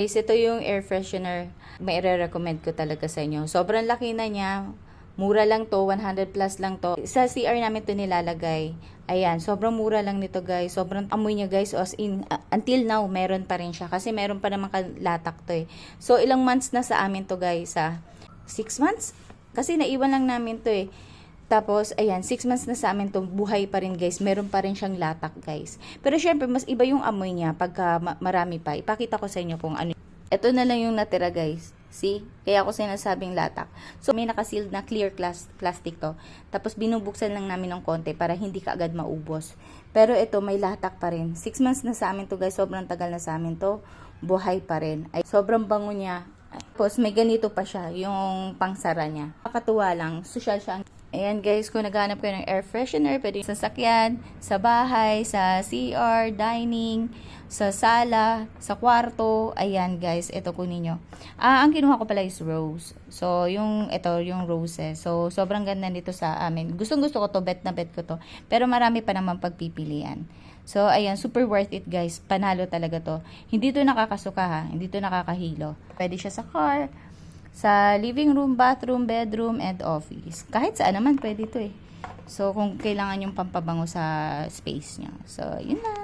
Guys, ito yung air freshener. May i-recommend ko talaga sa inyo. Sobrang laki na niya. Mura lang to, 100 plus lang to. Sa CR namin to nilalagay. Ayan, sobrang mura lang nito guys. Sobrang amoy niya guys. As in, until now, meron pa rin siya. Kasi meron pa naman kalatak to eh. So, ilang months na sa amin to guys 6 months? Kasi naiwan lang namin to eh. Tapos, ayan, 6 months na sa amin to, buhay pa rin guys. Meron pa rin siyang latak guys. Pero syempre, mas iba yung amoy niya pagka marami pa. Ipakita ko sa inyo kung ano. Ito na lang yung natira guys. See? Kaya ako sinasabing latak. So, may nakasealed na clear plastic to. Tapos, binubuksan lang namin ng konti para hindi ka agad maubos. Pero ito, may latak pa rin. 6 months na sa amin to guys. Sobrang tagal na sa amin to. Buhay pa rin. Ay, sobrang bango niya. Tapos, may ganito pa siya. Yung pangsara niya. Nakakatuwa lang. Social siya. Ayan guys, kung naghanap kayo ng air freshener, pwede sa sasakyan, sa bahay, sa CR, dining, sa sala, sa kwarto. Ayan guys, ito kunin nyo. Ang kinuha ko pala is rose. So, yung roses. So, sobrang ganda nito sa amin. Gustong gusto ko to, bet na bet ko to. Pero marami pa naman pagpipilian. So, ayan, super worth it guys. Panalo talaga to. Hindi to nakakasuka ha. Hindi to nakakahilo. Pwede siya sa car, sa living room, bathroom, bedroom, and office. Kahit saan naman pwede to eh. So, kung kailangan yung pampabango sa space nyo. So, yun na.